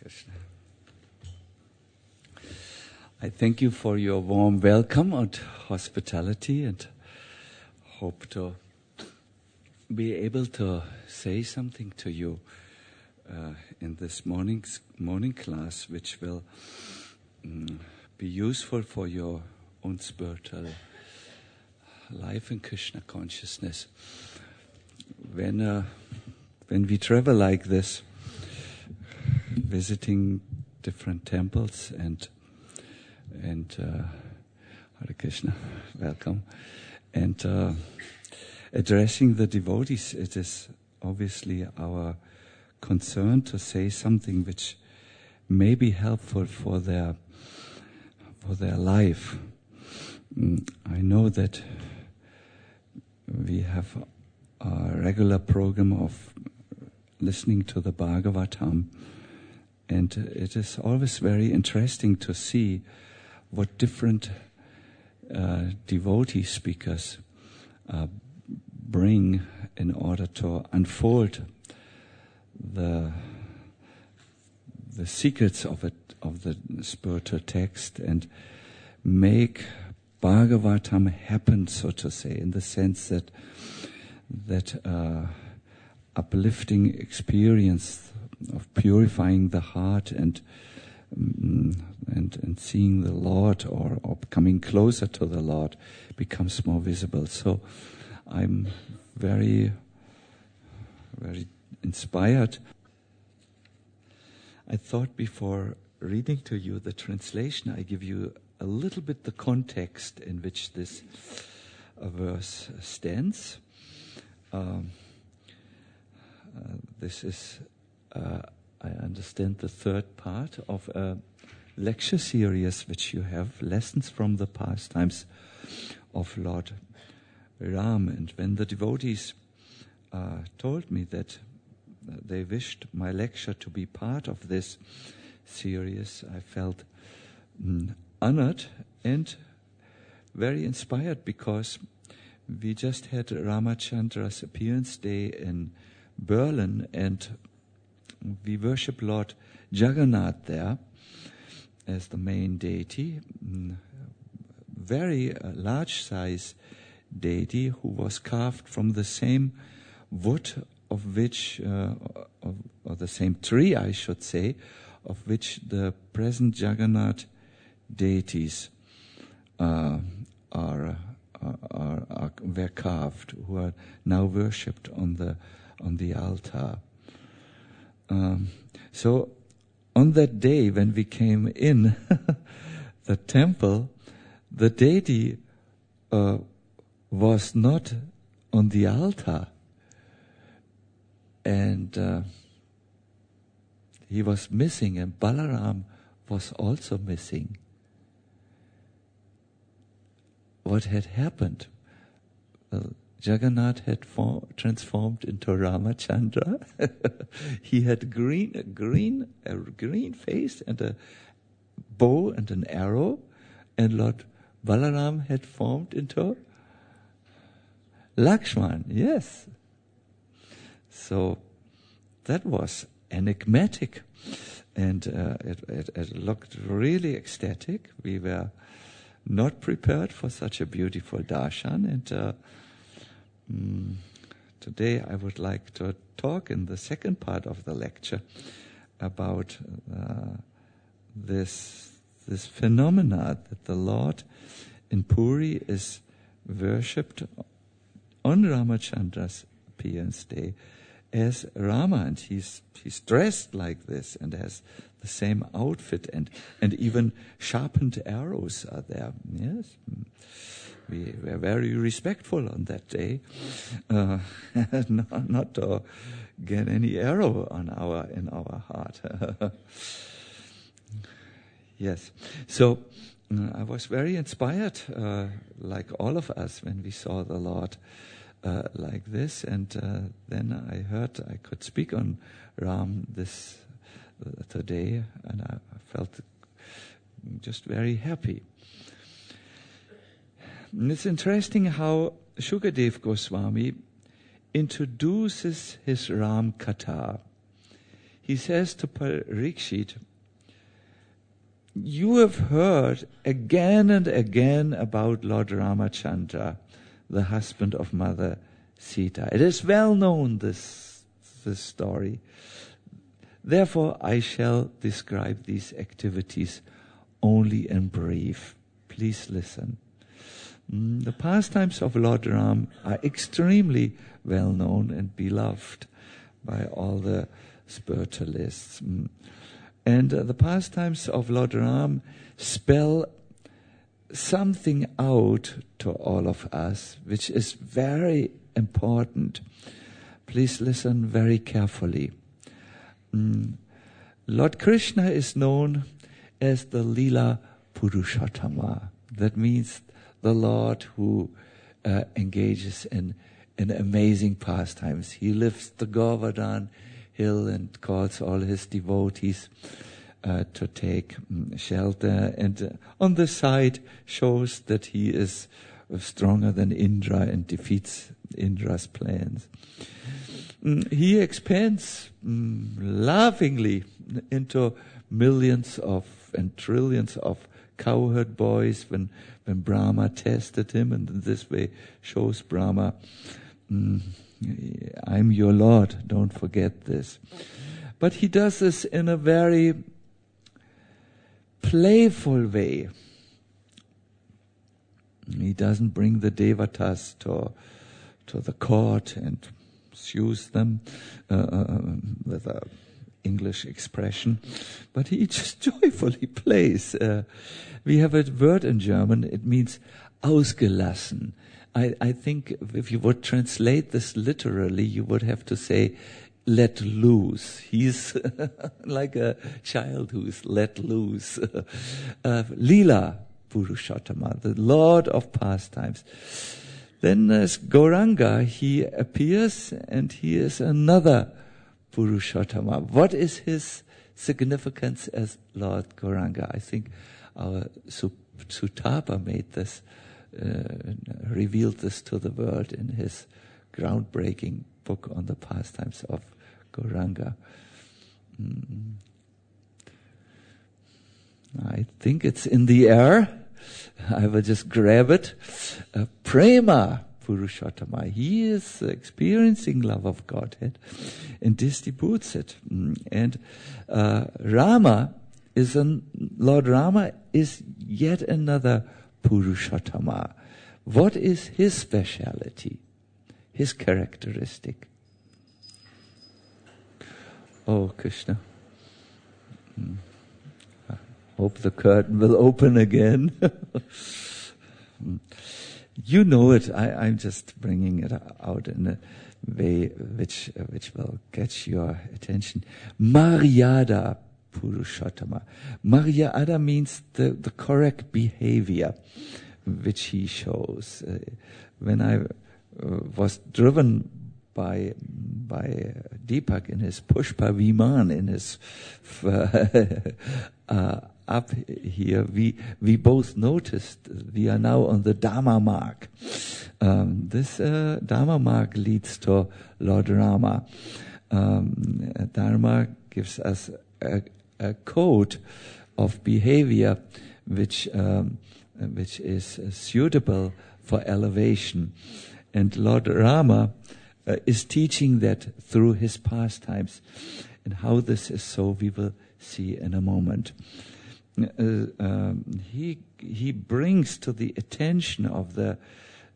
Krishna. I thank you for your warm welcome and hospitality, and hope to be able to say something to you in this morning class, which will be useful for your own spiritual life in Krishna consciousness. When we travel like this, visiting different temples and Hare Krishna, welcome, and addressing the devotees, it is obviously our concern to say something which may be helpful for their life. I know that we have a regular program of listening to the Bhagavatam, and it is always very interesting to see what different devotee speakers bring in order to unfold the secrets of the spiritual text and make Bhagavatam happen, so to say, in the sense that uplifting experience of purifying the heart and seeing the Lord or coming closer to the Lord becomes more visible. So I'm very, very inspired. I thought before reading to you the translation, I give you a little bit the context in which this verse stands. This is, I understand, the third part of a lecture series which you have, Lessons from the Pastimes of Lord Ram. And when the devotees told me that they wished my lecture to be part of this series, I felt honored and very inspired, because we just had Ramachandra's appearance day in Berlin, and we worship Lord Jagannath there as the main deity, very large size deity who was carved from the same wood of which, or the same tree, I should say, of which the present Jagannath deities were carved, who are now worshipped on the altar. So on that day when we came in the temple, the deity was not on the altar, and he was missing, and Balaram was also missing. What had happened? Jagannath had transformed into Ramachandra. He had a green face and a bow and an arrow, and Lord Balaram had formed into Lakshman. Yes. So that was enigmatic, and it looked really ecstatic. We were not prepared for such a beautiful darshan, and today I would like to talk in the second part of the lecture about this phenomena that the Lord in Puri is worshipped on Ramachandra's appearance day as Rama, and he's dressed like this and has the same outfit, and even sharpened arrows are there. Yes. We were very respectful on that day, not to get any arrow in our heart. Yes. So I was very inspired, like all of us, when we saw the Lord like this, and then I heard I could speak on Ram this today, and I felt just very happy. And it's interesting how Shukadev Goswami introduces his Ram Katha. he says to Parikshit, you have heard again and again about Lord Ramachandra, the husband of Mother Sita. It is well known, this story. Therefore, I shall describe these activities only in brief. Please listen. The pastimes of Lord Ram are extremely well known and beloved by all the spiritualists. And the pastimes of Lord Ram spell something out to all of us, which is very important. Please listen very carefully. Lord Krishna is known as the Lila Purushottama. That means the Lord who engages in amazing pastimes. He lifts the Govardhan hill and calls all his devotees to take shelter. And on the side shows that he is stronger than Indra and defeats Indra's plans. He expands laughingly into millions and trillions of cowherd boys when Brahma tested him, and in this way shows Brahma, I'm your Lord, don't forget this. But he does this in a very playful way. He doesn't bring the devatas to the court and soothes them with an English expression, but he just joyfully plays. We have a word in German, it means ausgelassen. I think if you would translate this literally, you would have to say, let loose. He's like a child who's let loose. Lila Purushottama, the Lord of pastimes. Then as Gauranga, he appears and he is another Purushottama. What is his significance as Lord Gauranga? I think our Sutapa made this, revealed this to the world in his groundbreaking book on the pastimes of Gauranga. I think it's in the air. I will just grab it. Prema Purushottama. He is experiencing love of Godhead and distributes it. And Lord Rama is yet another Purushottama. What is his speciality? His characteristic? Oh, Krishna. I hope the curtain will open again. You know it. I'm just bringing it out in a way which will catch your attention. Maryada Purushottama. Maryada means the correct behavior which he shows. When I was driven by Deepak in his Pushpa Viman, in his up here, we both noticed we are now on the Dharma mark. This Dharma mark leads to Lord Rama. Dharma gives us a code of behavior which is suitable for elevation. And Lord Rama is teaching that through his pastimes. And how this is so, we will see in a moment. He brings to the attention of the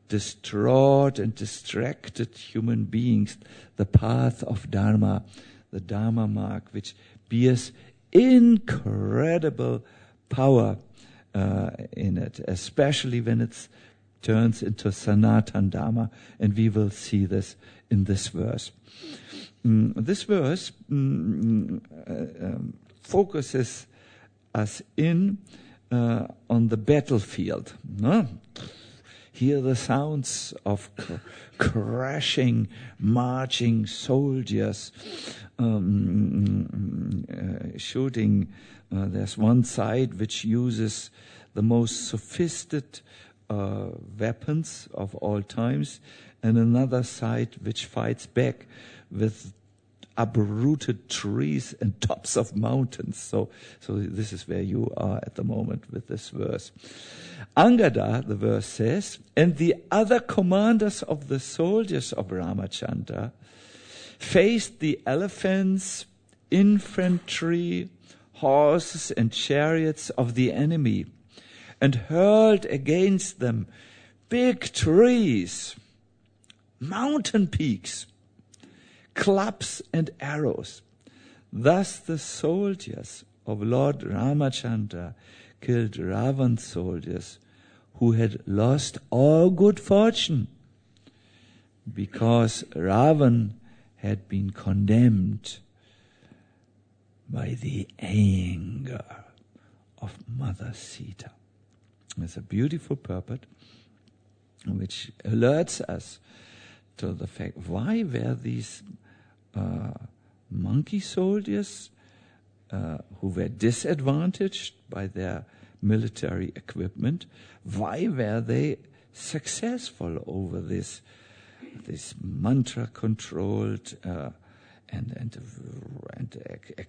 distraught and distracted human beings the path of Dharma, the Dharma mark, which bears incredible power in it, especially when it turns into Sanatan Dharma, and we will see this in this verse. This verse focuses us in on the battlefield. No? Hear the sounds of crashing, marching soldiers shooting. There's one side which uses the most sophisticated weapons of all times, and another side which fights back with uprooted trees and tops of mountains. So this is where you are at the moment with this verse. Angada, the verse says, and the other commanders of the soldiers of Ramachandra faced the elephants, infantry, horses and chariots of the enemy and hurled against them big trees, mountain peaks, clubs and arrows. Thus the soldiers of Lord Ramachandra killed Ravan's soldiers who had lost all good fortune because Ravan had been condemned by the anger of Mother Sita. It's a beautiful purport which alerts us to the fact, why were these monkey soldiers who were disadvantaged by their military equipment, why were they successful over this mantra-controlled and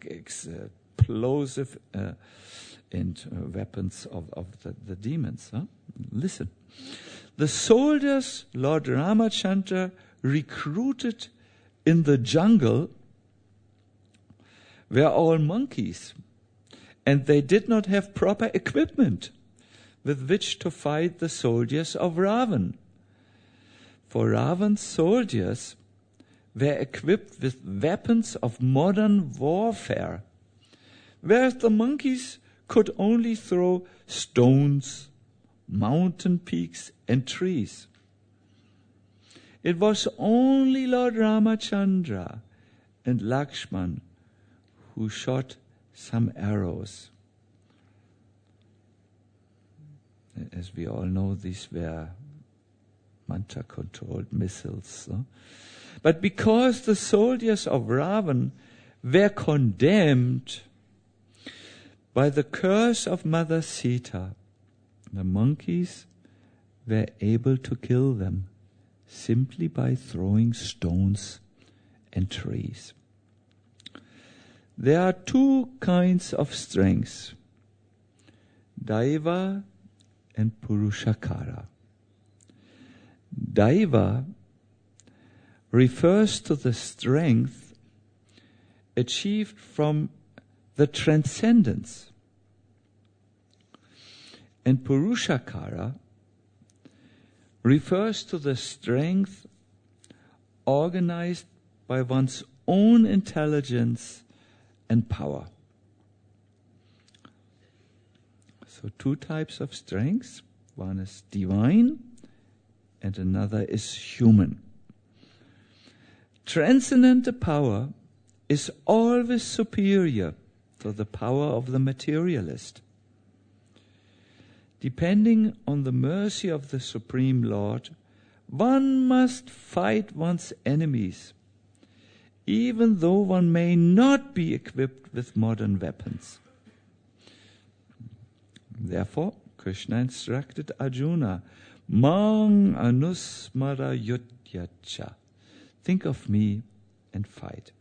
explosive and weapons of the demons? Huh? Listen. The soldiers Lord Ramachandra recruited in the jungle were all monkeys, and they did not have proper equipment with which to fight the soldiers of Ravan. For Ravan's soldiers were equipped with weapons of modern warfare, whereas the monkeys could only throw stones, mountain peaks, and trees. It was only Lord Ramachandra and Lakshman who shot some arrows. As we all know, these were mantra-controlled missiles. But because the soldiers of Ravan were condemned by the curse of Mother Sita, the monkeys were able to kill them simply by throwing stones and trees. There are two kinds of strengths, Daiva and Purushakara. Daiva refers to the strength achieved from the transcendence, and Purushakara refers to the strength organized by one's own intelligence and power. So two types of strengths. One is divine and another is human. Transcendental power is always superior to the power of the materialist. Depending on the mercy of the Supreme Lord, one must fight one's enemies, even though one may not be equipped with modern weapons. Therefore, Krishna instructed Arjuna, Mang anusmara yudhyacha. Think of me and fight.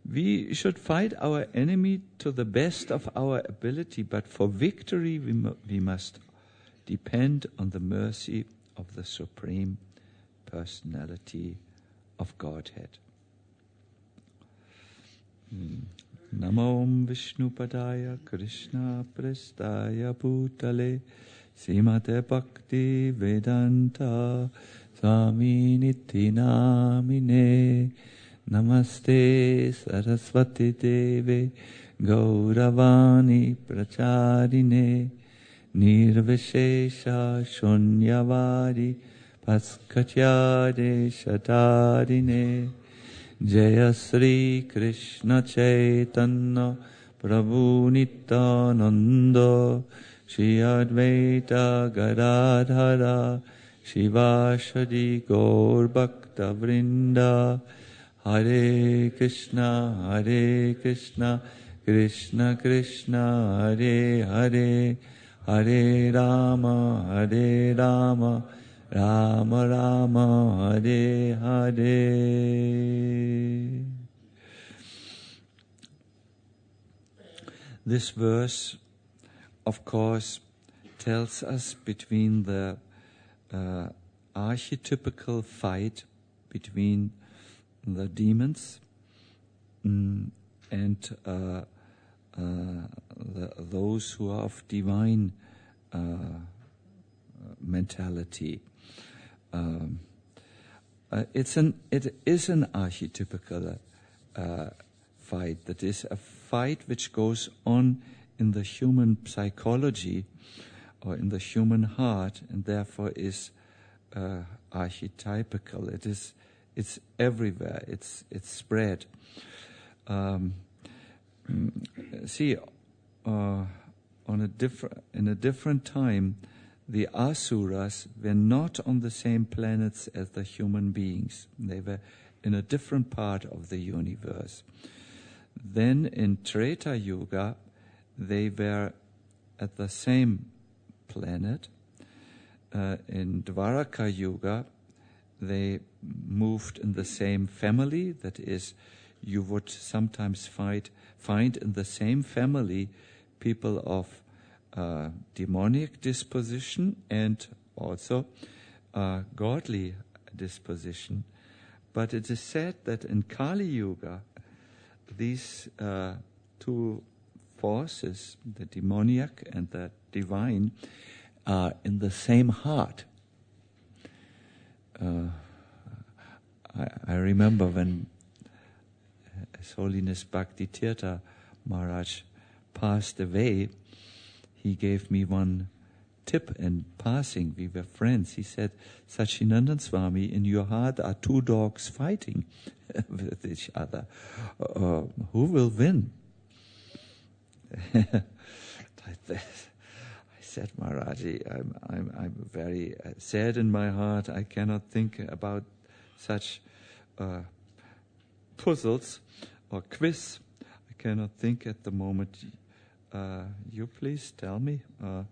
We should fight our enemy to the best of our ability, but for victory we must depend on the mercy of the Supreme Personality of Godhead. Namo Vishnupadaya Krishna Prestaya Bhutale Srimate Bhakti Vedanta Swami Niti Namine Namaste Saraswati Deve Gauravani Pracharine Nirvishesha Shunyavari Paskatyade Shatarine Jaya Sri Krishna Chaitanya Prabhu Nityananda Shri Advaita Gadadhara Shivashadi Gaur Bhakta Vrinda Hare Krishna Krishna Krishna Hare Hare Hare Rama Rama Rama Hare Hare. This verse, of course, tells us between the archetypical fight between the demons and those who are of divine mentality. It is an archetypical fight. That is a fight which goes on in the human psychology or in the human heart, and therefore is archetypical. It's everywhere. It's spread. See, in a different time, the asuras were not on the same planets as the human beings. They were in a different part of the universe. Then in Treta Yuga, they were at the same planet. In Dwaraka Yuga, they moved in the same family. That is, you would sometimes find in the same family people of demonic disposition and also godly disposition. But it is said that in Kali Yuga, these two forces, the demoniac and the divine, are in the same heart. I remember when His Holiness Bhakti Tirtha Maharaj passed away, he gave me one tip in passing. We were friends. He said, Sacinandana Swami, in your heart are two dogs fighting with each other. Who will win? I said, Maharaji, I'm very sad in my heart. I cannot think about such puzzles or quiz. I cannot think at the moment. You please tell me who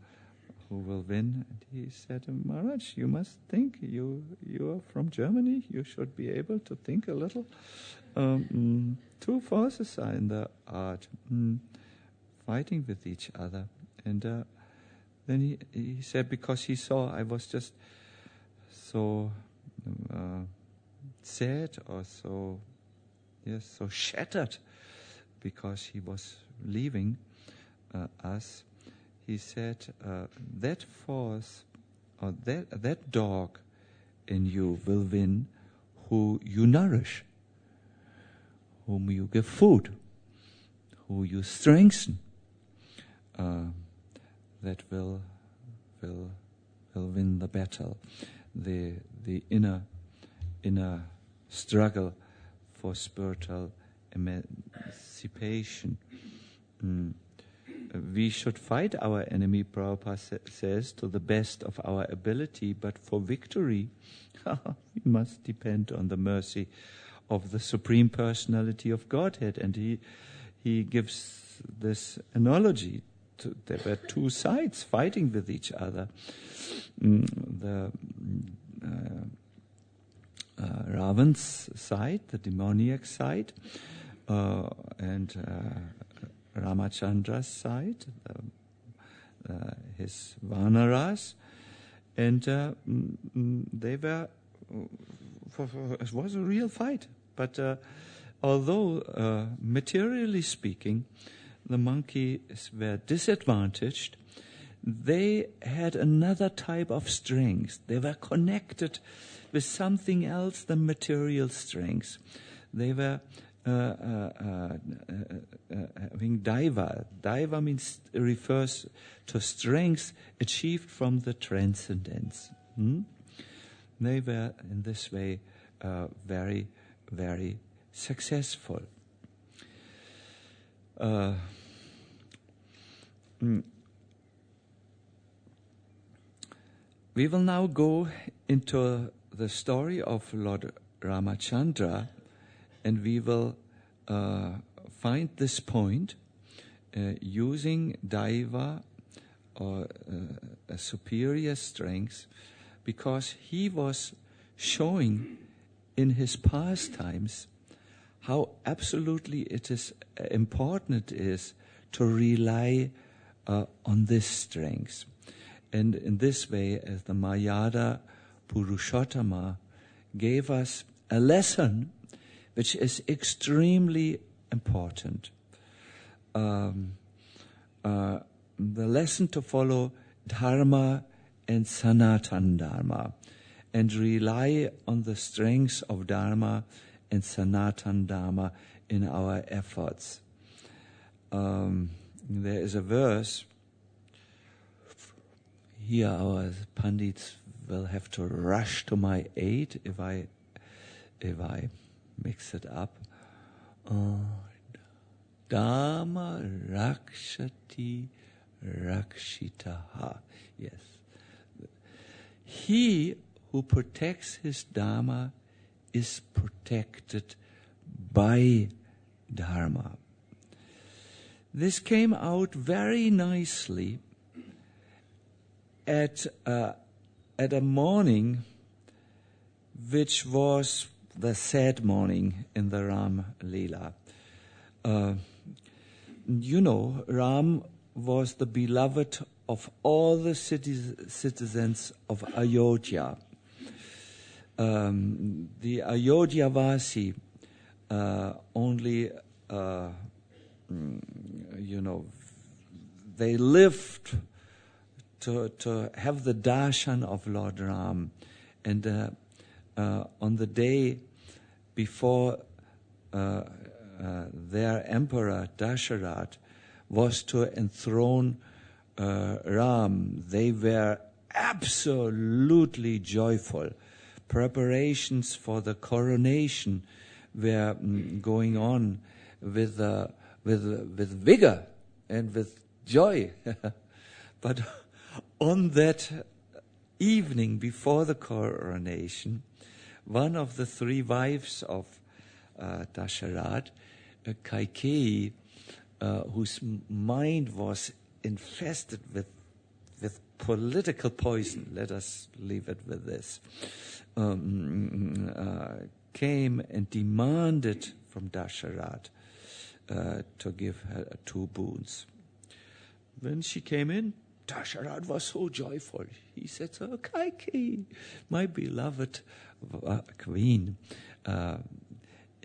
will win. And he said, Maharaj, you must think. You are from Germany. You should be able to think a little. Two forces are in the art, fighting with each other. And then he said, because he saw I was just so sad or so shattered because he was leaving us. He said, that force or that dog in you will win who you nourish, whom you give food, who you strengthen. That will win the battle, the inner struggle for spiritual emancipation. We should fight our enemy, Prabhupada says, to the best of our ability, but for victory, we must depend on the mercy of the Supreme Personality of Godhead. And he gives this analogy. There were two sides fighting with each other. The Ravan's side, the demoniac side, and Ramachandra's side, his Vanaras, and they were. It was a real fight. But although materially speaking, the monkeys were disadvantaged, they had another type of strength. They were connected with something else than material strength. They were having daiva. Daiva refers to strength achieved from the transcendence. They were in this way very, very successful. We will now go into the story of Lord Ramachandra, and we will find this point using Daiva or a superior strength because he was showing in his pastimes how absolutely it is important it is to rely on this strength. And in this way, as the Mayada Purushottama gave us a lesson which is extremely important. The lesson to follow Dharma and Sanatana Dharma and rely on the strength of Dharma and Sanatana Dharma in our efforts. There is a verse. Here our Pandits will have to rush to my aid if I mix it up. Dharma rakshati rakshitaha. Yes. He who protects his Dharma is protected by Dharma. This came out very nicely at a morning which was the sad morning in the Ram Leela. Ram was the beloved of all the citizens of Ayodhya. The Ayodhyavasi only, they lived to have the darshan of Lord Ram. And on the day before their emperor Dasharat was to enthrone Ram, they were absolutely joyful. Preparations for the coronation were going on with vigor and with joy. But on that evening before the coronation, one of the three wives of Dasharat, Kaikeyi, whose mind was infested with political poison, let us leave it with this, came and demanded from Dasharat to give her 2 boons. When she came in, Dasharat was so joyful. He said, "So, Kaikeyi, my beloved queen,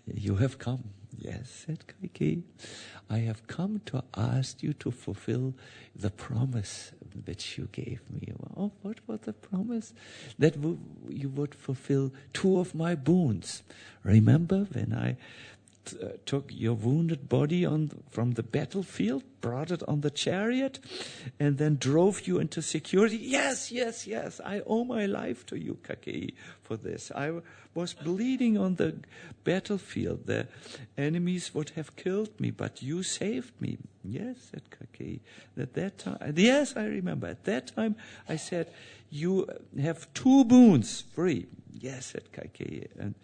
you have come." "Yes," said Kaikeyi, "I have come to ask you to fulfill the promise which you gave me." "Oh, what was the promise?" "That you would fulfill 2 of my boons. Remember when I took your wounded body from the battlefield, brought it on the chariot, and then drove you into security?" Yes, I owe my life to you, Kaikeyi, for this. I was bleeding on the battlefield. The enemies would have killed me, but you saved me." "Yes," said Kaikeyi. At that time, yes, I remember. At that time, I said, "You have 2 boons free." "Yes," said Kaikeyi. And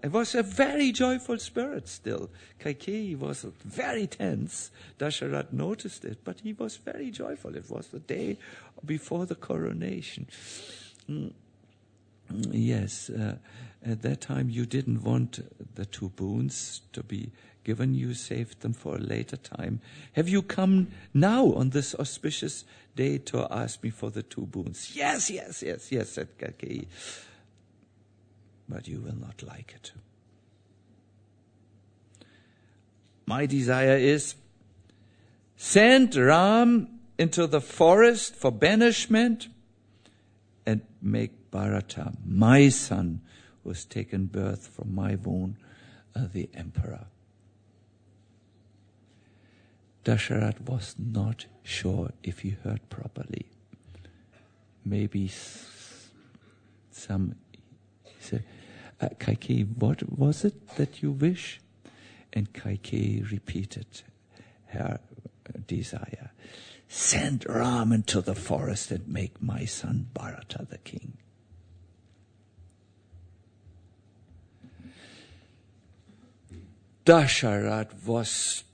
it was a very joyful spirit still. Kaikeyi was very tense. Dasharat noticed it, but he was very joyful. It was the day before the coronation. Yes, at that time you didn't want the 2 boons to be given. You saved them for a later time. "Have you come now on this auspicious day to ask me for the 2 boons?" Yes, said Kaikeyi. "But you will not like it. My desire is, send Ram into the forest for banishment and make Bharata, my son, who has taken birth from my womb, the emperor." Dasharat was not sure if he heard properly. Maybe he said, "Kaikeyi, what was it that you wish?" And Kaikeyi repeated her desire. "Send Ram into the forest and make my son Bharata the king." Dasharat was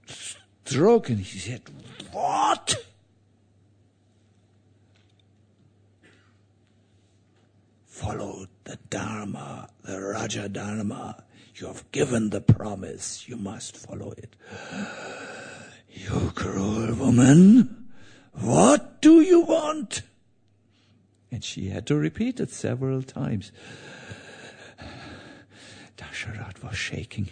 stroken. He said, "What? follow the Dharma, the Raja Dharma. You have given the promise, you must follow it. You cruel woman, what do you want? And she had to repeat it several times. Dasharatha was shaking.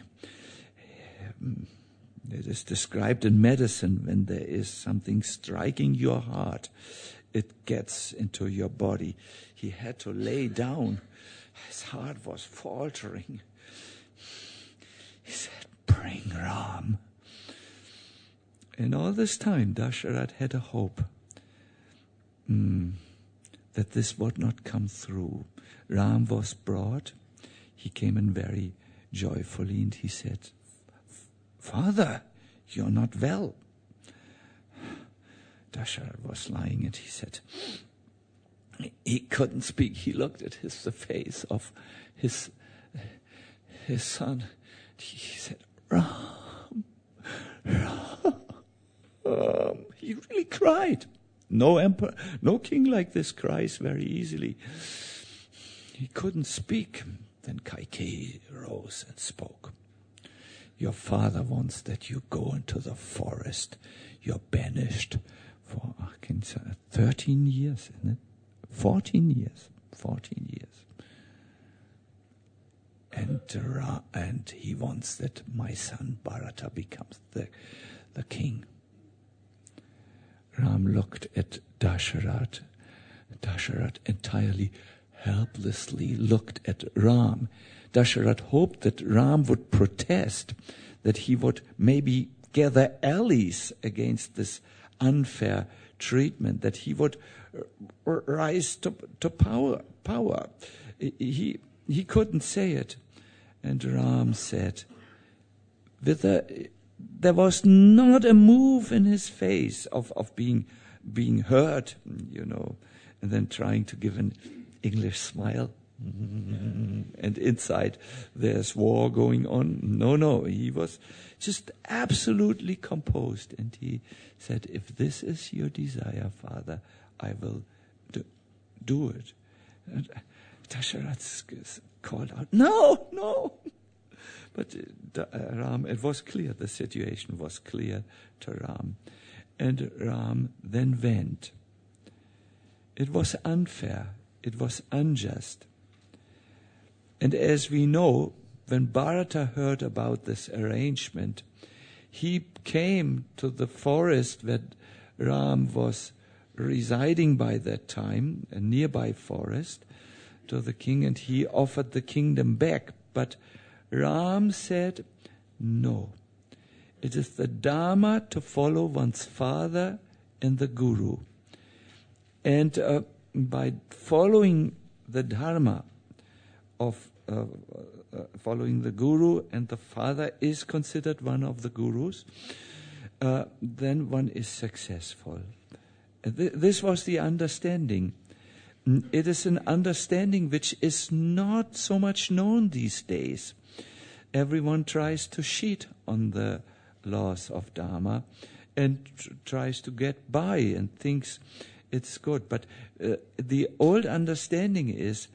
It is described in medicine when there is something striking your heart, it gets into your body. He had to lay down. His heart was faltering. He said, bring Ram. And all this time, Dasharatha had a hope that this would not come through. Ram was brought. He came in very joyfully and he said, Father, you're not well. Dasharatha was lying and he said, he couldn't speak. He looked at the face of his son. He said, Ram. He really cried. No emperor, no king like this cries very easily. He couldn't speak. Then Kaikeyi rose and spoke. Your father wants that you go into the forest. You're banished for 13 years, isn't it? 14 years. 14 years. And he wants that my son Bharata becomes the king. Ram looked at Dasharatha. Dasharatha entirely helplessly looked at Ram. Dasharatha hoped that Ram would protest, that he would maybe gather allies against this unfair treatment, that he would rise to power. He couldn't say it. And Ram said, there was not a move in his face of being hurt, and then trying to give an English smile. And inside there's war going on. No, he was just absolutely composed. And he said, if this is your desire, Father, I will do it. And Dasharatha called out, no. But Ram, it was clear, the situation was clear to Ram. And Ram then went. It was unfair. It was unjust. And as we know, when Bharata heard about this arrangement, he came to the forest where Ram was residing by that time, a nearby forest, to the king, and he offered the kingdom back. But Ram said, no. It is the Dharma to follow one's father and the Guru. And by following the Dharma of following the Guru, and the father is considered one of the Gurus, then one is successful. This was the understanding. It is an understanding which is not so much known these days. Everyone tries to cheat on the laws of Dharma and tries to get by and thinks it's good. But the old understanding is,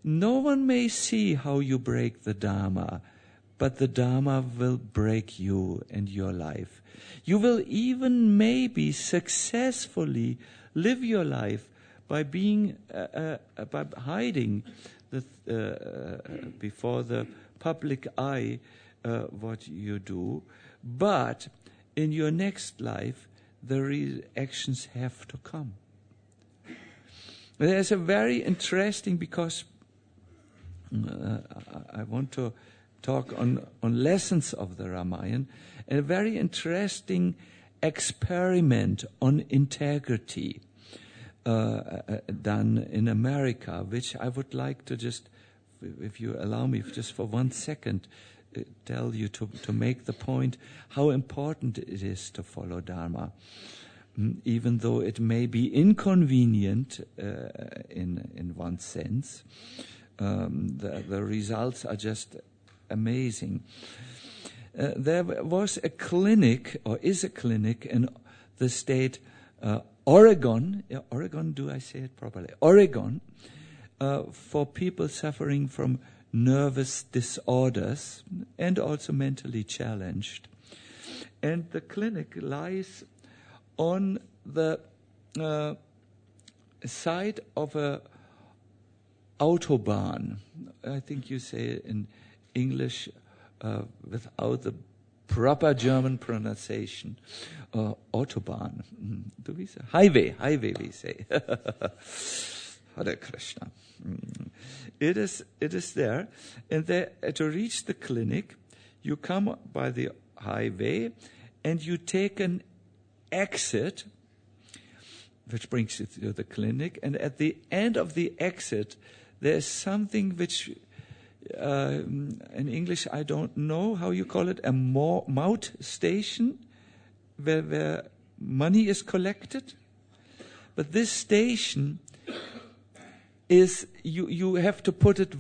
no one may see how you break the Dharma, but the Dharma will break you and your life. You will even maybe successfully live your life by being by hiding before the public eye what you do, but in your next life the reactions have to come. There's a very interesting, because I want to talk on lessons of the Ramayana, a very interesting experiment on integrity done in America, which I would like to just, if you allow me, just for 1 second, tell you to make the point how important it is to follow Dharma, even though it may be inconvenient in one sense. The results are just amazing. There was a clinic, or is a clinic, in the state Oregon. Oregon, do I say it properly? Oregon, for people suffering from nervous disorders and also mentally challenged. And the clinic lies on the side of a Autobahn. I think you say in English without the proper German pronunciation. Autobahn. Do we say? Highway we say. Hare Krishna. It is there. And there, to reach the clinic, you come by the highway and you take an exit which brings you to the clinic. And at the end of the exit, there's something which, in English, I don't know how you call it, a maut station, where money is collected. But this station is you have to put it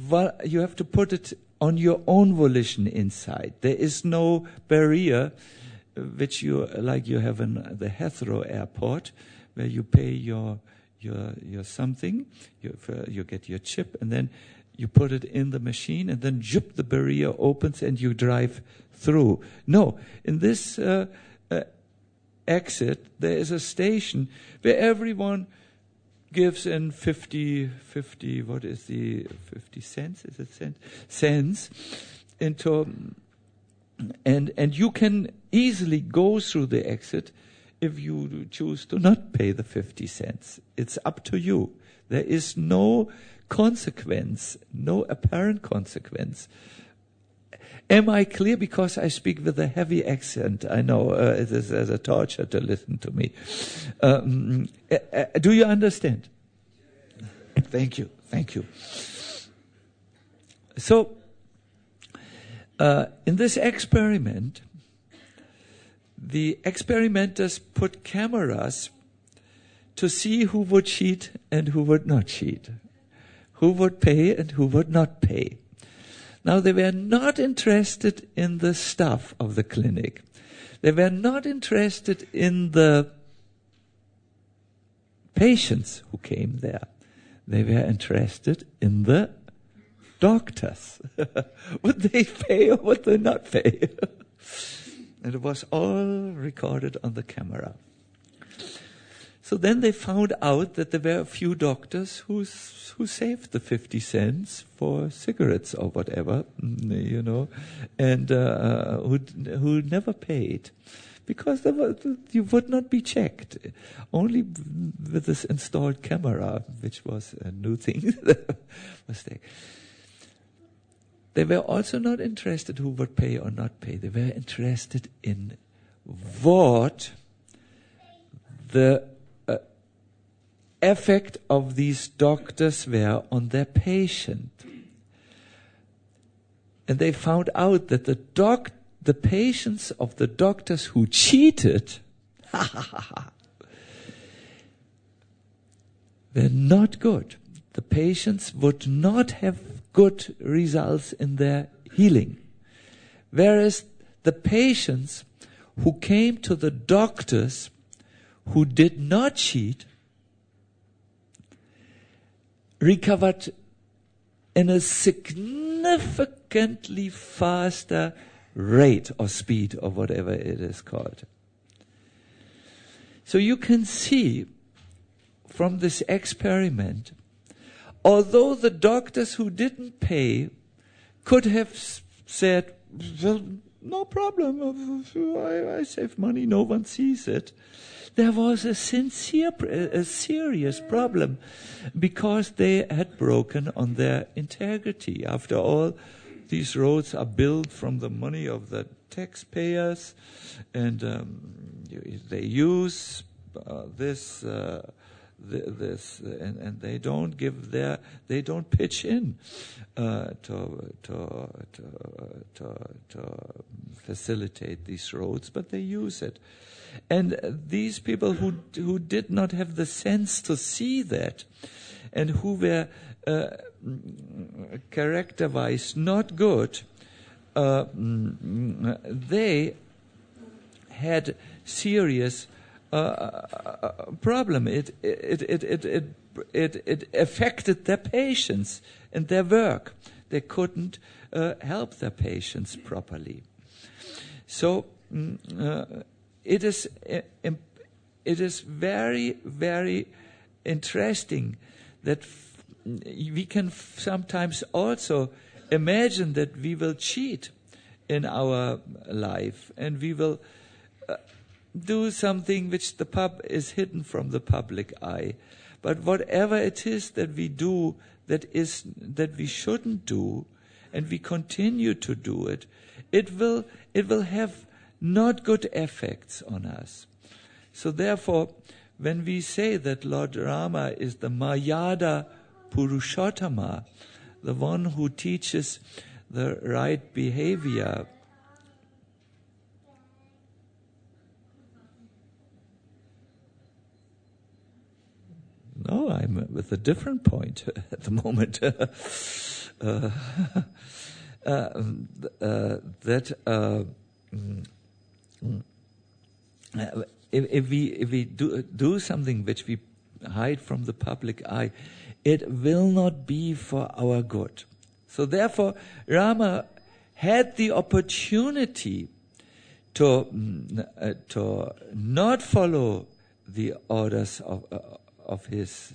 on your own volition inside. There is no barrier, which you have in the Heathrow Airport, where you pay your something, you get your chip, and then you put it in the machine, and then the barrier opens and you drive through. No, in this exit, there is a station where everyone gives in 50, what is the 50 cents? Is it cents? Cents into, and you can easily go through the exit if you choose to not pay the 50 cents. It's up to you. There is no consequence, no apparent consequence. Am I clear? Because I speak with a heavy accent. I know it is as a torture to listen to me. Do you understand? Thank you. So, in this experiment, the experimenters put cameras to see who would cheat and who would not cheat, who would pay and who would not pay. Now, they were not interested in the staff of the clinic. They were not interested in the patients who came there. They were interested in the doctors. Would they pay or would they not pay? And it was all recorded on the camera. So then they found out that there were a few doctors who saved the 50 cents for cigarettes or whatever, and who never paid, because you would not be checked. Only with this installed camera, which was a new thing, They were also not interested who would pay or not pay. They were interested in what the effect of these doctors were on their patient. And they found out that the patients of the doctors who cheated were not good. The patients would not have good results in their healing. Whereas the patients who came to the doctors who did not cheat recovered in a significantly faster rate or speed or whatever it is called. So you can see from this experiment, although the doctors who didn't pay could have said, well, no problem, I save money, no one sees it. There was a serious problem, because they had broken on their integrity. After all, these roads are built from the money of the taxpayers, and they use this, and they don't they don't pitch in to facilitate these roads, but they use it. And these people who did not have the sense to see that, and who were character-wise not good, they had serious problem. It it affected their patients and their work. They couldn't help their patients properly. So it is very, very interesting that we can sometimes also imagine that we will cheat in our life, and we will do something which is hidden from the public eye. But whatever it is that we do that we shouldn't do, and we continue to do it, it will have not good effects on us. So therefore, when we say that Lord Rama is the Mayada Purushottama, the one who teaches the right behavior, no, I'm with a different point at the moment. If we do something which we hide from the public eye, it will not be for our good. So therefore, Rama had the opportunity to not follow the orders of his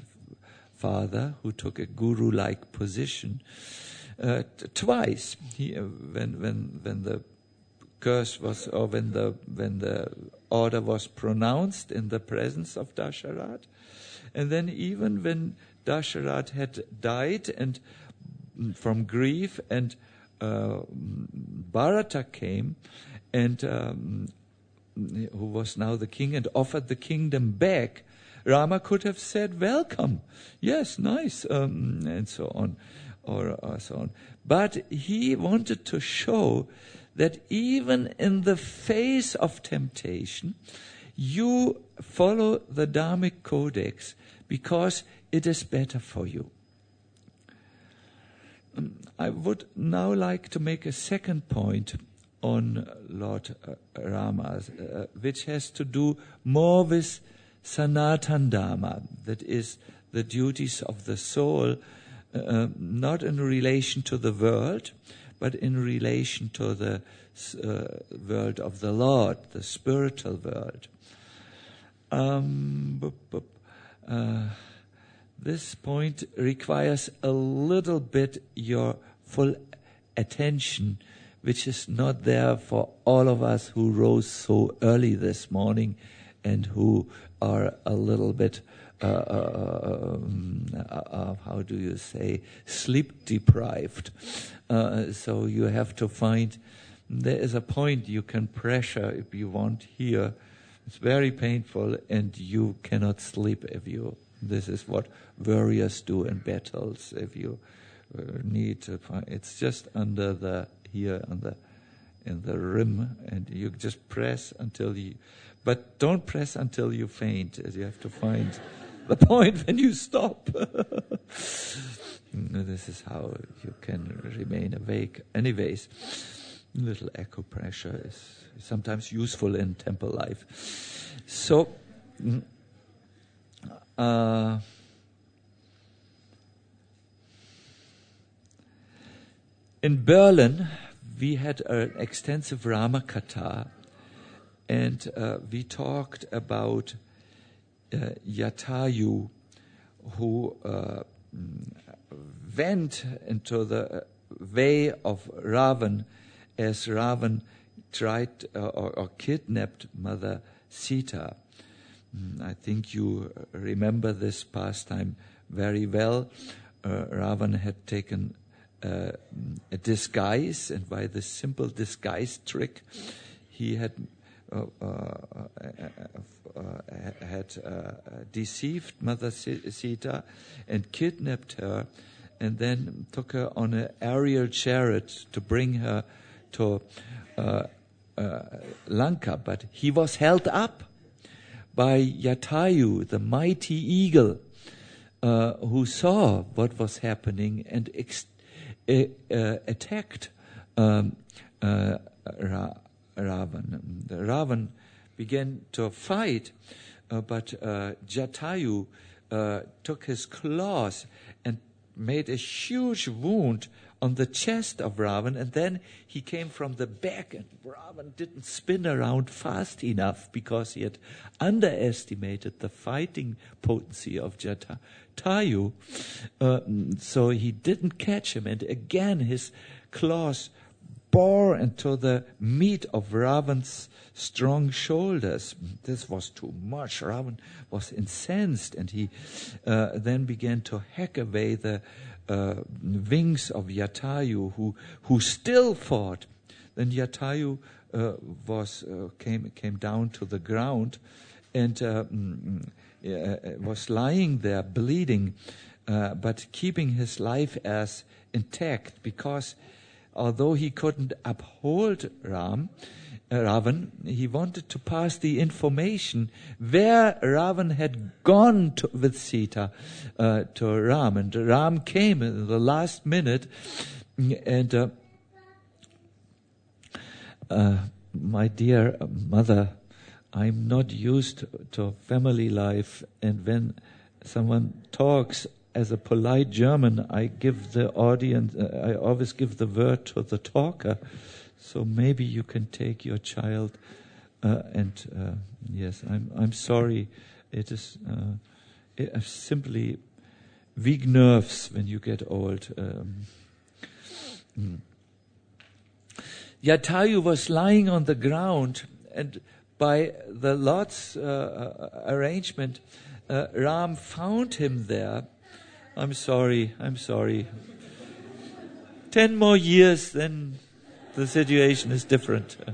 father, who took a guru-like position. Twice, when the curse was, or when the order was pronounced in the presence of Dasharat, and then even when Dasharat had died and from grief, and Bharata came, and who was now the king, and offered the kingdom back, Rama could have said, "Welcome, yes, nice," and so on, or so on. But he wanted to show that even in the face of temptation, you follow the Dharmic codex because it is better for you. I would now like to make a second point on Lord Rama, which has to do more with Sanatana Dharma, that is the duties of the soul, not in relation to the world, but in relation to the world of the Lord, the spiritual world. This point requires a little bit your full attention, which is not there for all of us who rose so early this morning and who are a little bit, how do you say, sleep deprived. So you have to find, there is a point you can pressure if you want here. It's very painful, and you cannot sleep if you, this is what warriors do in battles. If you need to find, it's just under the, here in the rim, and you just press until you, but don't press until you faint. You have to find the point when you stop. This is how you can remain awake. Anyways, little acupressure is sometimes useful in temple life. So, in Berlin, we had an extensive Rama Katha, and we talked about Jatayu, who went into the way of Ravan as Ravan tried or kidnapped Mother Sita. I think you remember this pastime very well. Ravan had taken a disguise, and by this simple disguise trick, he had deceived Mother Sita and kidnapped her, and then took her on an aerial chariot to bring her to Lanka. But he was held up by Jatayu, the mighty eagle, who saw what was happening and attacked Ravan. Ravan began to fight, but Jatayu took his claws and made a huge wound on the chest of Ravan, and then he came from the back, and Ravan didn't spin around fast enough because he had underestimated the fighting potency of Jatayu, so he didn't catch him, and again his claws bore into the meat of Ravan's strong shoulders. This was too much. Ravan was incensed, and he then began to hack away the wings of Jatayu, who still fought. Then Jatayu came down to the ground and was lying there bleeding, but keeping his life as intact, because although he couldn't uphold Ravan, he wanted to pass the information where Ravan had gone with Sita to Ram. And Ram came in the last minute, and my dear mother, I'm not used to family life, and when someone talks as a polite German, I give the audience, I always give the word to the talker. So maybe you can take your child, yes, I'm sorry. It is simply weak nerves when you get old. Jatayu was lying on the ground, and by the Lord's arrangement, Ram found him there. I'm sorry. 10 more years, then the situation is different. He's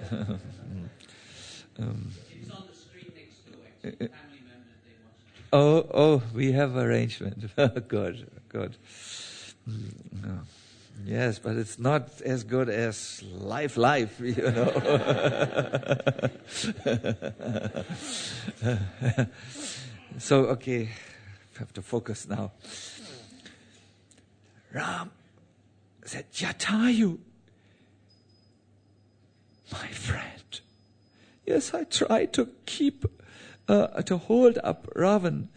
on the street next door, actually. Family members, they want to... Oh, we have arrangement. Good. Yes, but it's not as good as life, you know. So, okay, have to focus now. Ram said, Jatayu, my friend. Yes, I tried to to hold up Ravan,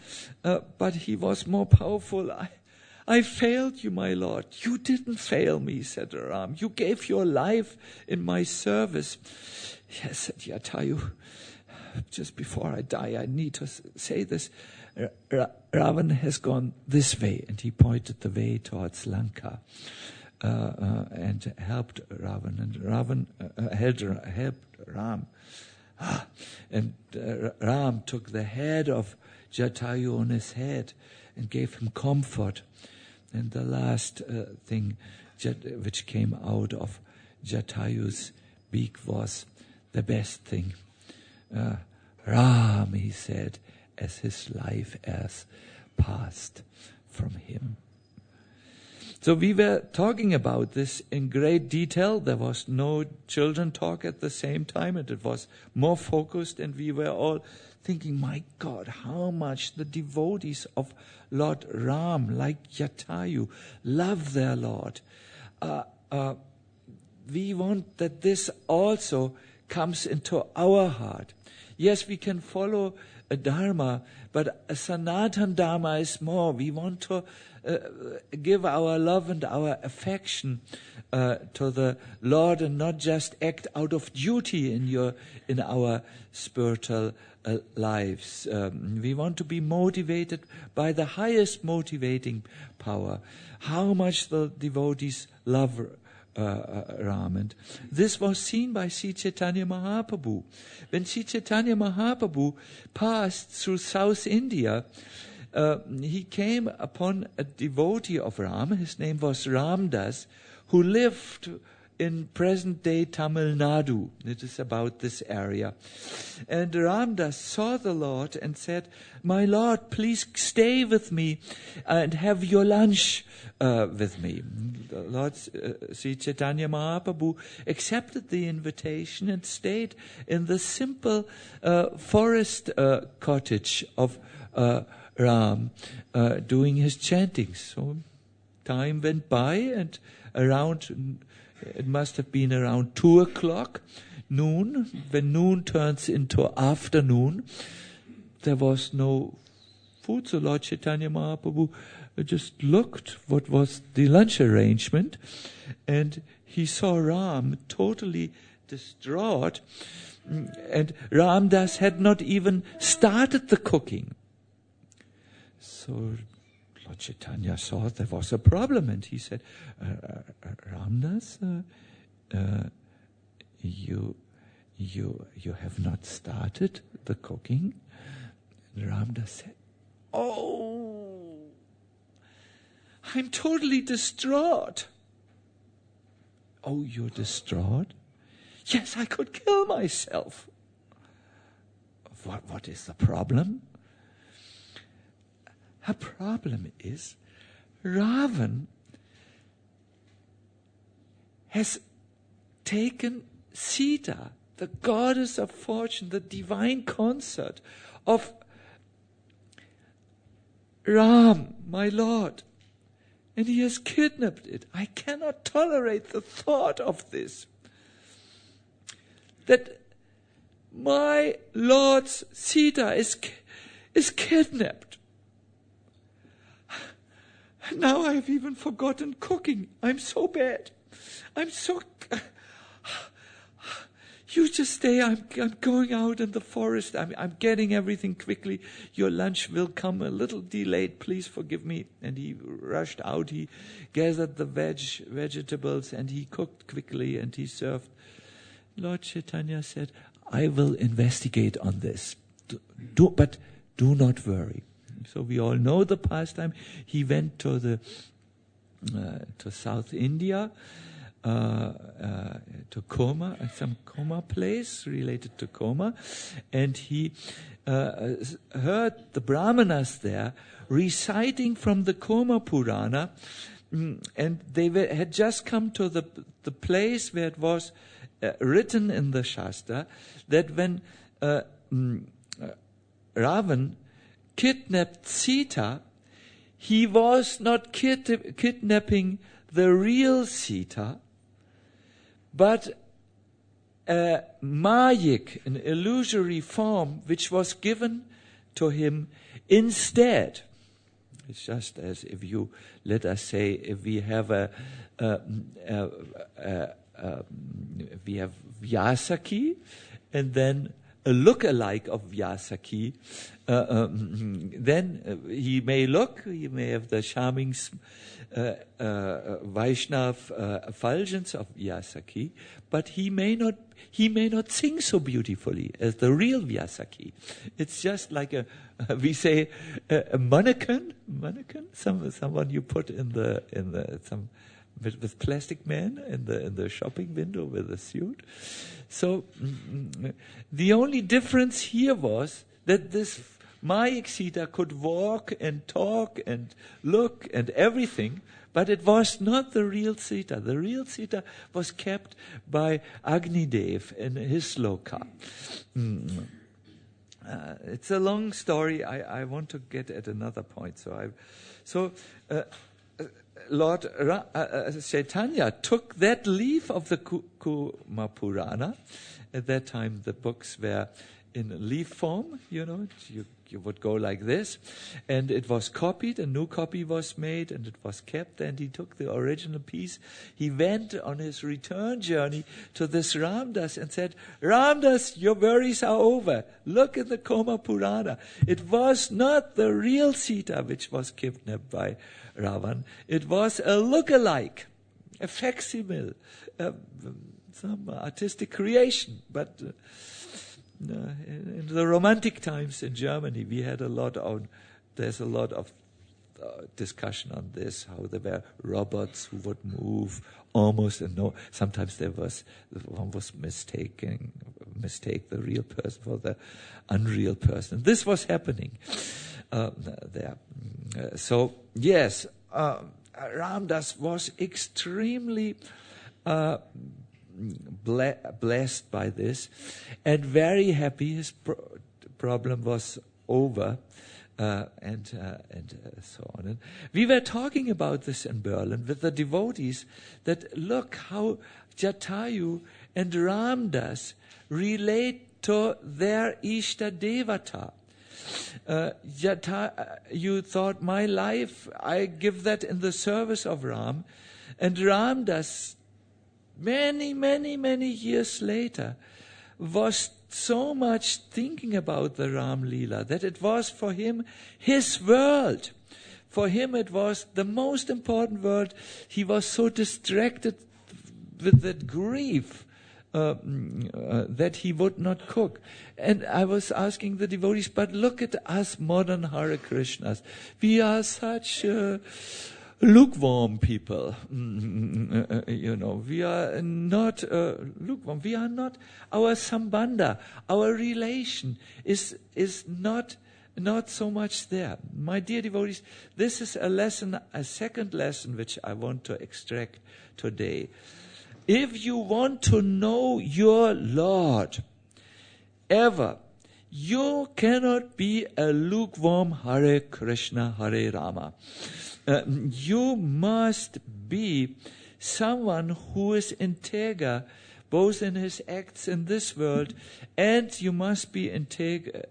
but he was more powerful. I failed you, my lord. You didn't fail me, said Ram. You gave your life in my service. Yes, said Jatayu. Just before I die, I need to say this. Ravan has gone this way, and he pointed the way towards Lanka, and helped Ravan, and Ravan helped Ram. And Ram took the head of Jatayu on his head and gave him comfort. And the last thing which came out of Jatayu's beak was the best thing. Ram, he said, as his life has passed from him. So we were talking about this in great detail. There was no children talk at the same time, and it was more focused, and we were all thinking, my God, how much the devotees of Lord Ram, like Jatayu, love their Lord. We want that this also comes into our heart. Yes, we can follow a Dharma, but a Sanatana Dharma is more. We want to give our love and our affection to the Lord, and not just act out of duty in our spiritual lives. We want to be motivated by the highest motivating power. How much the devotees love Ram. And this was seen by Sri Chaitanya Mahaprabhu. When Sri Chaitanya Mahaprabhu passed through South India, he came upon a devotee of Ram. His name was Ramdas, who lived in present-day Tamil Nadu. It is about this area. And Ramdas saw the Lord and said, my Lord, please stay with me and have your lunch with me. The Lord Sri Chaitanya Mahaprabhu accepted the invitation and stayed in the simple forest cottage of Ram, doing his chanting. So time went by, and it must have been around 2:00 noon. When noon turns into afternoon, there was no food. So Lord Chaitanya Mahaprabhu just looked what was the lunch arrangement, and he saw Ram totally distraught, and Ramdas had not even started the cooking. So Lord Chaitanya saw there was a problem, and he said, Ramdas, you have not started the cooking? And Ramdas said, oh, I'm totally distraught. Oh, you're distraught? Yes, I could kill myself. What is the problem? The problem is Ravan has taken Sita, the goddess of fortune, the divine consort of Ram, my Lord, and he has kidnapped it. I cannot tolerate the thought of this. That my Lord's Sita is kidnapped. Now I've even forgotten cooking. I'm so bad. You just stay. I'm going out in the forest. I'm getting everything quickly. Your lunch will come a little delayed. Please forgive me. And he rushed out. He gathered the vegetables, and he cooked quickly, and he served. Lord Chaitanya said, I will investigate on this. But do not worry. So we all know the pastime. He went to South India, to Coma, some Coma place related to Coma, and he heard the Brahmanas there reciting from the Coma Purana, and they had just come to the place where it was written in the Shastra that when Ravan kidnapped Sita, he was not kidnapping the real Sita, but a mayik, an illusory form, which was given to him instead. It's just as if you, let us say, if we have we have Vyasaki, and then a look-alike of Vyasaki, then he may have the charming Vaishnav effulgence of Vyasaki, but he may not sing so beautifully as the real Vyasaki. It's just like we say a mannequin, someone you put with plastic man in the shopping window with a suit. So the only difference here was that this Mayik Sita could walk and talk and look and everything, but it was not the real Sita. The real Sita was kept by Agnidev in his loka. It's a long story. I want to get at another point. Lord Chaitanya took that leaf of the Kuma Purana. At that time, the books were in leaf form, you would go like this, and it was copied, a new copy was made, and it was kept, and he took the original piece. He went on his return journey to this Ramdas and said, Ramdas, your worries are over. Look at the Kuma Purana. It was not the real Sita which was kidnapped by Ravan. It was a look-alike, a facsimile, some artistic creation, but in the Romantic times in Germany, there's a lot of discussion on this, how there were robots who would move almost, and sometimes one was mistake the real person for the unreal person. This was happening there. So yes, Ramdas was extremely blessed by this, and very happy. His problem was over, and so on. And we were talking about this in Berlin with the devotees, that look how Jatayu and Ramdas relate to their Ishta Devata. You thought, my life, I give that in the service of Ram. And Ramdas, many, many, many years later, was so much thinking about the Ram Leela that it was for him his world. For him it was the most important world. He was so distracted with that grief that he would not cook. And I was asking the devotees, but look at us modern Hare Krishnas. We are such lukewarm people. We are not lukewarm. We are not, our sambandha, our relation is not so much there. My dear devotees, this is a lesson, a second lesson which I want to extract today. If you want to know your Lord ever, you cannot be a lukewarm Hare Krishna, Hare Rama. You must be someone who is integer, both in his acts in this world, and you must be integer.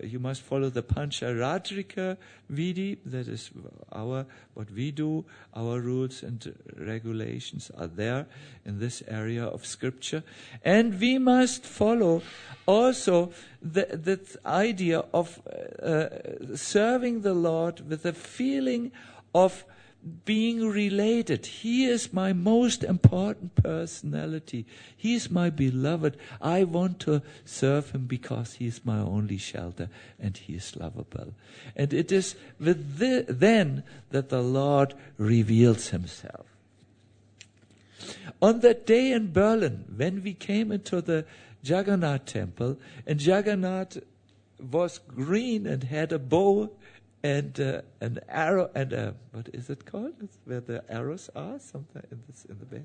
You must follow the Pancharadrika Vidi. That is what we do. Our rules and regulations are there in this area of scripture, and we must follow also the idea of serving the Lord with a feeling of being related. He is my most important personality. He is my beloved. I want to serve him because he is my only shelter and he is lovable. And it is then that the Lord reveals himself. On that day in Berlin, when we came into the Jagannath temple, and Jagannath was green and had a bow and an arrow and what is it called? It's where the arrows are, something in the back.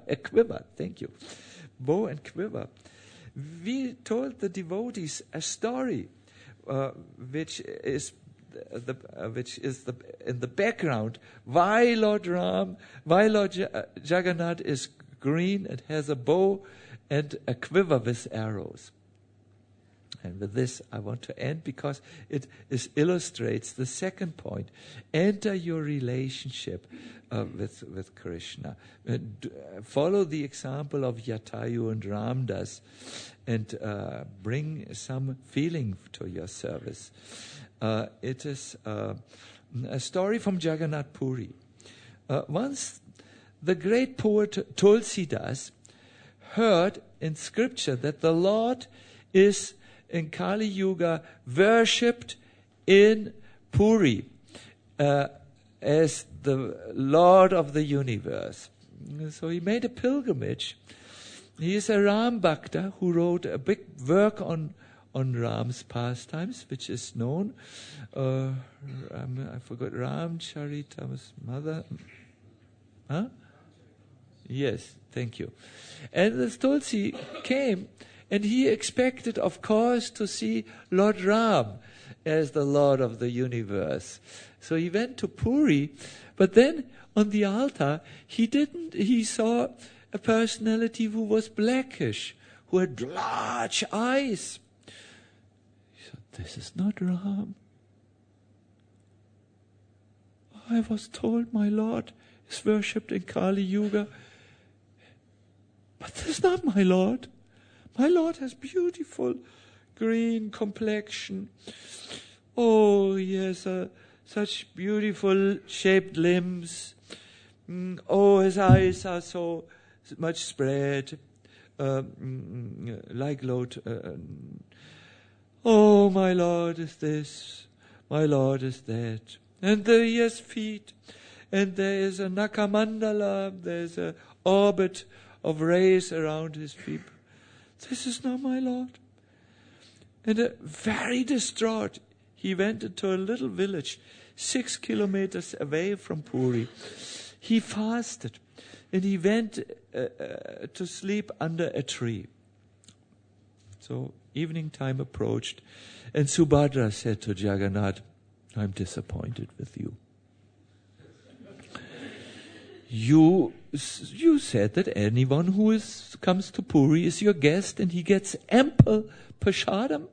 A quiver. Thank you. Bow and quiver. We told the devotees a story, which is in the background. Why Lord Jagannath is green and has a bow and a quiver with arrows. And with this, I want to end because it illustrates the second point. Enter your relationship with Krishna. Follow the example of Jatayu and Ramdas and bring some feeling to your service. It is a story from Jagannath Puri. Once the great poet Tulsidas heard in scripture that the Lord is in Kali Yuga worshipped in Puri as the Lord of the universe. So he made a pilgrimage. He is a Ram Bhakta who wrote a big work on Ram's pastimes, which is known. I forgot Ramcharitam's mother. Huh? Yes, thank you. And the Tulsi came, and he expected, of course, to see Lord Ram as the Lord of the universe. So he went to Puri, but then on the altar, he saw a personality who was blackish, who had large eyes. He said, this is not Ram. I was told my Lord is worshipped in Kali Yuga, but this is not my Lord. My Lord has beautiful green complexion. Oh, he has such beautiful shaped limbs. Oh, his eyes are so much spread, like Lord. Oh, my Lord is this, my Lord is that. And he has feet, and there is a Nakamandala, there's an orbit of rays around his feet. This is not my Lord. And very distraught, he went into a little village 6 kilometers away from Puri. He fasted, and he went to sleep under a tree. So evening time approached, and Subhadra said to Jagannath, I'm disappointed with you. You said that anyone who comes to Puri is your guest and he gets ample prashadam.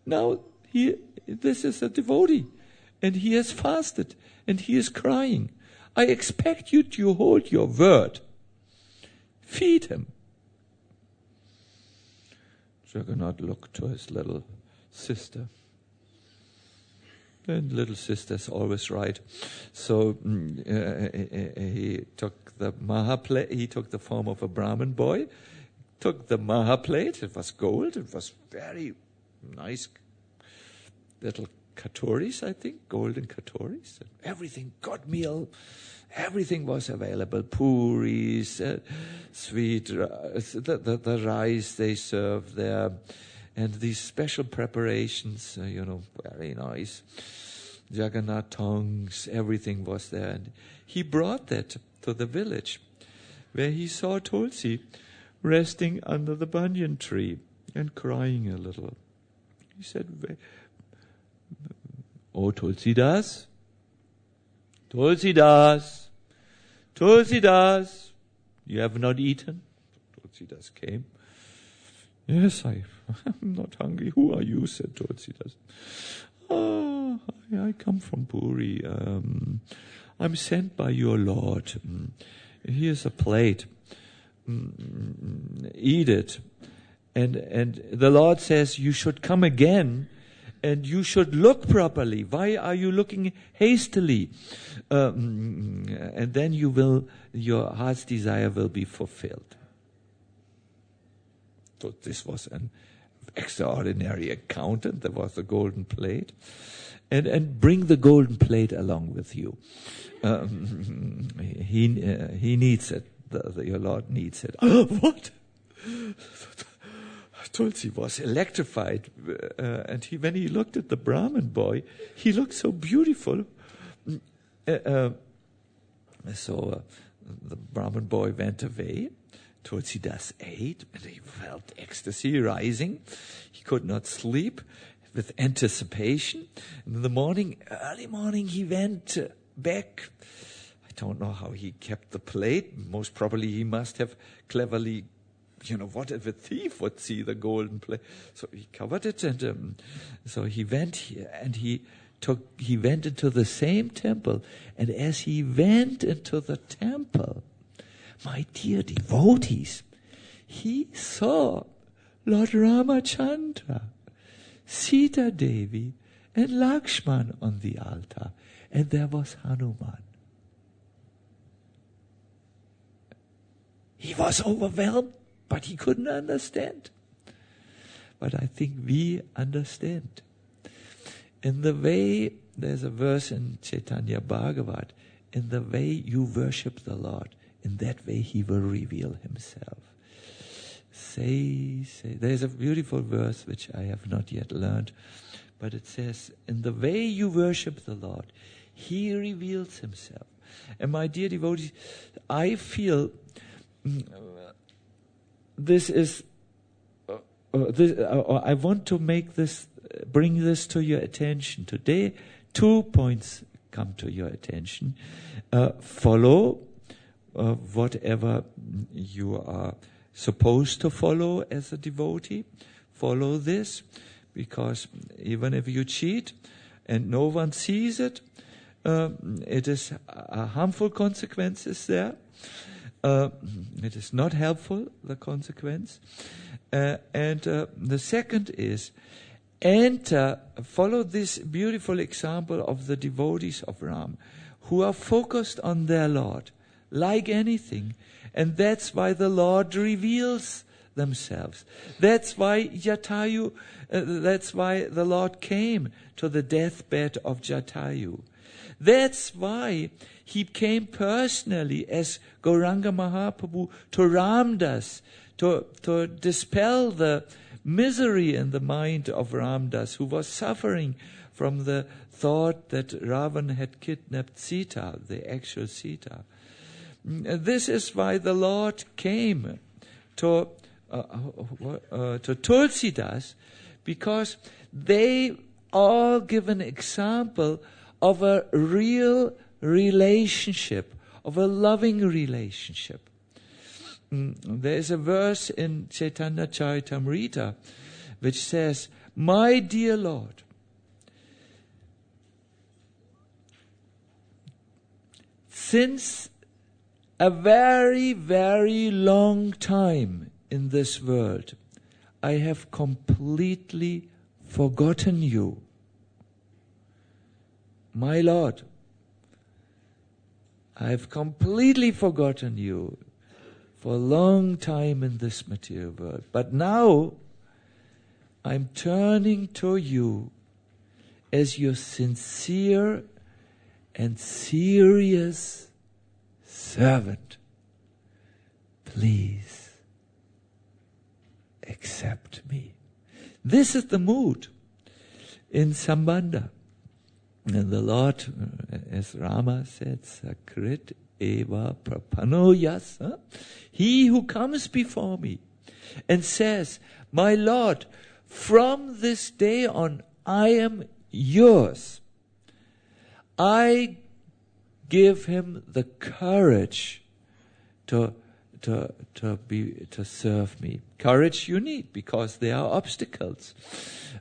Now, this is a devotee, and he has fasted, and he is crying. I expect you to hold your word. Feed him. Jagannath looked to his little sister. And little sister's always right. So he took the Mahaplate. He took the form of a Brahmin boy. Took the Mahaplate. It was gold. It was very nice little katoris, I think, golden katoris. Everything, good meal. Everything was available. Puris, sweet, the rice they served there. And these special preparations, very nice. Jagannath tongues, everything was there. And he brought that to the village, where he saw Tulsi resting under the banyan tree and crying a little. He said, "Oh, Tulsidas, Tulsidas, Tulsidas, you have not eaten?" Tulsidas came. "Yes, I'm not hungry." "Who are you?" said Tulsidas. "Oh, I come from Puri. I'm sent by your Lord. Here's a plate. Eat it. And the Lord says you should come again and you should look properly. Why are you looking hastily? And then your heart's desire will be fulfilled." So this was an extraordinary accountant. There was the golden plate. And bring the golden plate along with you. He needs it. Your Lord needs it. What? Tulsi was electrified. And when he looked at the Brahmin boy, he looked so beautiful. So the Brahmin boy went away. Tulsidas ate, and he felt ecstasy rising. He could not sleep with anticipation. And in the morning, early morning, he went back. I don't know how he kept the plate. Most probably he must have cleverly, what if a thief would see the golden plate? So he covered it, and so he went here, and he went into the same temple. And as he went into the temple, my dear devotees, he saw Lord Ramachandra, Sita Devi, and Lakshman on the altar. And there was Hanuman. He was overwhelmed, but he couldn't understand. But I think we understand. In the way, there's a verse in Chaitanya Bhagavat, in the way you worship the Lord, in that way he will reveal himself. Say. There's a beautiful verse which I have not yet learned, but it says, in the way you worship the Lord, he reveals himself. And my dear devotees, I feel I want to bring this to your attention. Today, 2 points come to your attention. Follow whatever you are supposed to follow as a devotee. Follow this, because even if you cheat and no one sees it, it is harmful consequences there. It is not helpful, the consequence. And the second is, follow this beautiful example of the devotees of Ram, who are focused on their Lord, like anything. And that's why the Lord reveals themselves. That's why that's why the Lord came to the deathbed of Jatayu. That's why he came personally as Gauranga Mahaprabhu to Ramdas, to dispel the misery in the mind of Ramdas, who was suffering from the thought that Ravan had kidnapped Sita, the actual Sita. This is why the Lord came to Tulsidas, because they all give an example of a real relationship, of a loving relationship. There is a verse in Chaitanya Charitamrita which says, My dear Lord, since a very, very long time in this world, I have completely forgotten you. My Lord, I have completely forgotten you for a long time in this material world. But now, I'm turning to you as your sincere and serious servant. Please accept me. This is the mood in Sambandha. And the Lord, as Rama said, Sakrit eva prapano yasa. He who comes before me and says, my Lord, from this day on, I am yours. I give him the courage to serve me. Courage you need, because there are obstacles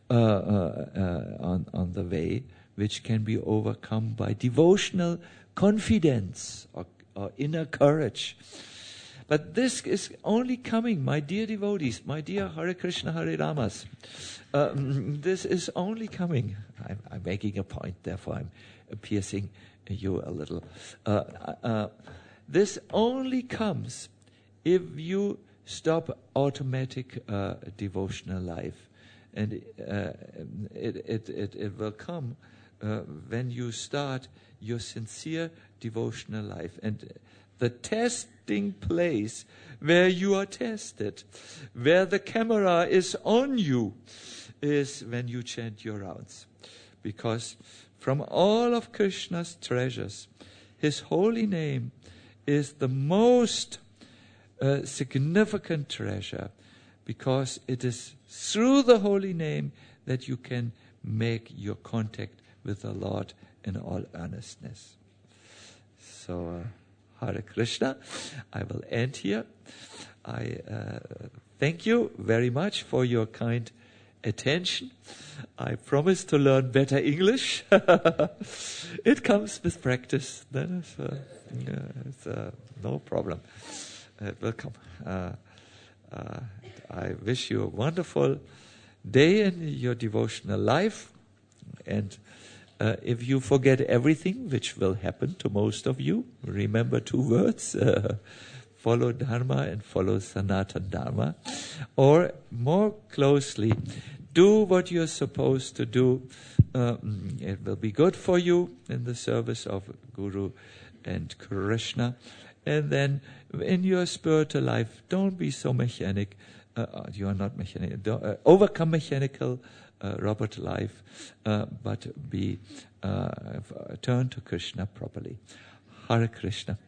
on the way, which can be overcome by devotional confidence or inner courage. But this is only coming, my dear devotees, my dear Hare Krishna, Hare Ramas. This is only coming. I'm making a point, therefore I'm piercing you a little. This only comes if you stop automatic devotional life. And it will come when you start your sincere devotional life. And the testing place where you are tested, where the camera is on you, is when you chant your rounds. Because from all of Krishna's treasures, his holy name is the most significant treasure, because it is through the holy name that you can make your contact with the Lord in all earnestness. So, Hare Krishna, I will end here. I thank you very much for your kind attention. I promise to learn better English. It comes with practice. Then it's no problem. It will come. I wish you a wonderful day in your devotional life. And if you forget everything, which will happen to most of you, remember 2 words. Follow Dharma and follow Sanatana Dharma. Or more closely, do what you're supposed to do. It will be good for you in the service of Guru and Krishna. And then in your spiritual life, don't be so mechanic. You are not mechanic. Overcome mechanical robot life, but be turn to Krishna properly. Hare Krishna.